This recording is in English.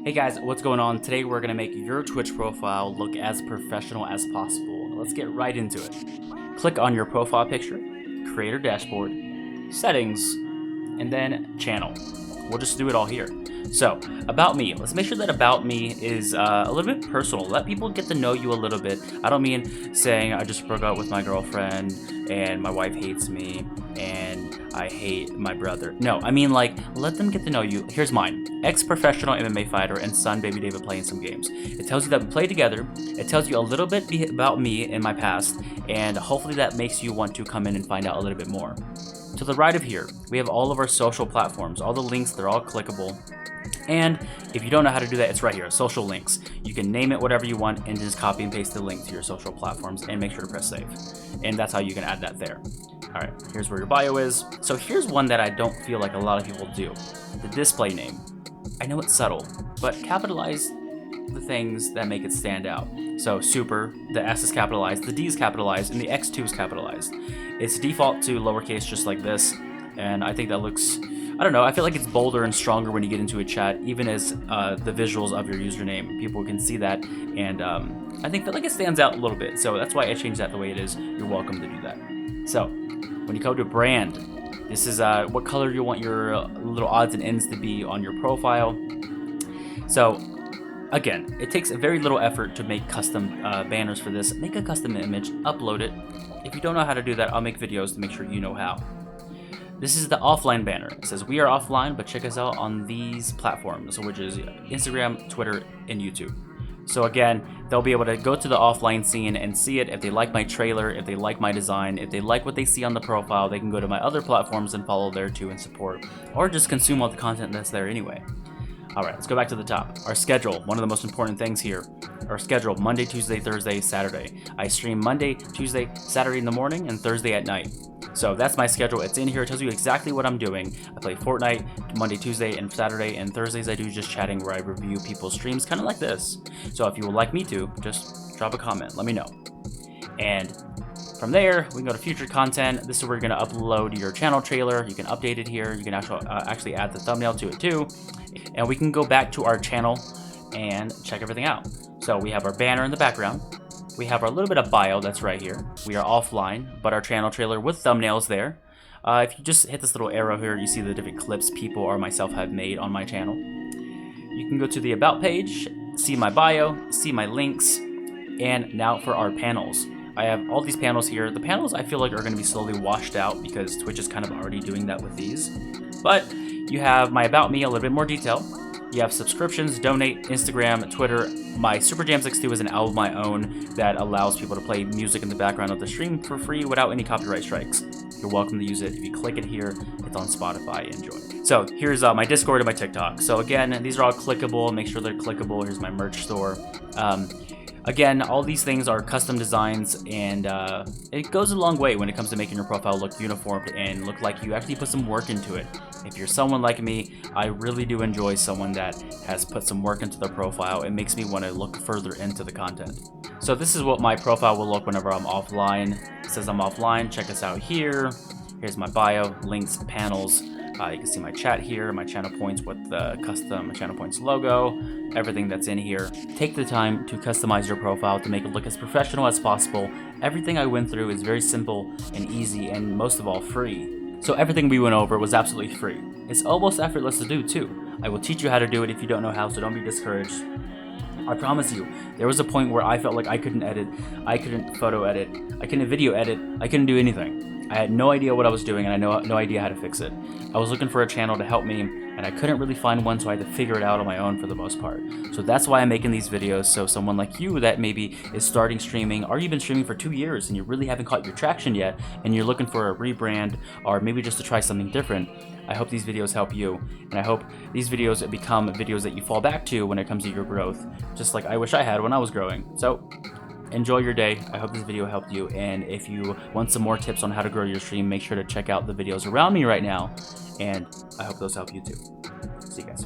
Hey guys, what's going on? Today we're going to make your Twitch profile look as professional as possible. Let's get right into it. Click on your profile picture, creator dashboard, settings, and then channel. We'll just do it all here. So, about me. Let's make sure that about me is a little bit personal. Let people get to know you a little bit. I don't mean saying I just broke up with my girlfriend and my wife hates me and I hate my brother. No, I mean like let them get to know you. Here's mine. Ex-professional MMA fighter and son Baby David playing some games. It tells you that we play together. It tells you a little bit about me in my past, and hopefully that makes you want to come in and find out a little bit more. To the right of here, we have all of our social platforms. All the links, they're all clickable. And if you don't know how to do that, it's right here, social links. You can name it whatever you want and just copy and paste the link to your social platforms and make sure to press save. And that's how you can add that there. All right, here's where your bio is. So here's one that I don't feel like a lot of people do. The display name. I know it's subtle, but capitalize the things that make it stand out. So super, the S is capitalized, the D is capitalized, and the X2 is capitalized. It's default to lowercase just like this, and I think that looks, I don't know, I feel like it's bolder and stronger when you get into a chat, even as the visuals of your username. People can see that, and I feel like it stands out a little bit, so that's why I changed that the way it is. You're welcome to do that. So, when you go to brand, this is what color you want your little odds and ends to be on your profile. So, again, it takes a very little effort to make custom banners for this. Make a custom image, upload it. If you don't know how to do that, I'll make videos to make sure you know how. This is the offline banner. It says we are offline, but check us out on these platforms, which is Instagram, Twitter, and YouTube. So again, they'll be able to go to the offline scene and see it. If they like my trailer, if they like my design, if they like what they see on the profile, they can go to my other platforms and follow there too and support, or just consume all the content that's there anyway. All right, let's go back to the top. Our schedule, one of the most important things here. Our schedule, Monday, Tuesday, Thursday, Saturday. I stream Monday, Tuesday, Saturday in the morning, and Thursday at night. So that's my schedule. It's in here. It tells you exactly what I'm doing. I play Fortnite Monday, Tuesday, and Saturday, and Thursdays I do just chatting where I review people's streams, kind of like this. So if you would like me to, just drop a comment. Let me know. And from there, we can go to future content. This is where you're going to upload your channel trailer. You can update it here. You can actually add the thumbnail to it too. And we can go back to our channel and check everything out. So we have our banner in the background. We have our little bit of bio that's right here. We are offline, but our channel trailer with thumbnails there. If you just hit this little arrow here, you see the different clips people or myself have made on my channel. You can go to the About page, see my bio, see my links, and now for our panels. I have all these panels here. The panels I feel like are going to be slowly washed out because Twitch is kind of already doing that with these. But you have my About Me, a little bit more detail. You have subscriptions, donate, Instagram, Twitter. My Super Jams X2 is an album of my own that allows people to play music in the background of the stream for free without any copyright strikes. You're welcome to use it. If you click it here, it's on Spotify. Enjoy. So here's my Discord and my TikTok. So again, these are all clickable. Make sure they're clickable. Here's my merch store. Again, all these things are custom designs, and it goes a long way when it comes to making your profile look uniform and look like you actually put some work into it. If you're someone like me, I really do enjoy someone that has put some work into their profile. It makes me want to look further into the content. So this is what my profile will look whenever I'm offline. It says I'm offline. Check us out here. Here's my bio, links, panels. You can see my chat here, my channel points with the custom channel points logo, everything that's in here. Take the time to customize your profile to make it look as professional as possible. Everything I went through is very simple and easy, and most of all free. So everything we went over was absolutely free. It's almost effortless to do too. I will teach you how to do it if you don't know how, so don't be discouraged. I promise you, there was a point where I felt like I couldn't edit, I couldn't photo edit, I couldn't video edit, I couldn't do anything. I had no idea what I was doing, and I had no idea how to fix it. I was looking for a channel to help me, and I couldn't really find one, so I had to figure it out on my own for the most part. So that's why I'm making these videos, so someone like you that maybe is starting streaming, or you've been streaming for 2 years and you really haven't caught your traction yet, and you're looking for a rebrand, or maybe just to try something different, I hope these videos help you, and I hope these videos become videos that you fall back to when it comes to your growth, just like I wish I had when I was growing. So enjoy your day. I hope this video helped you, and if you want some more tips on how to grow your stream, make sure to check out the videos around me right now, and I hope those help you too. See you guys.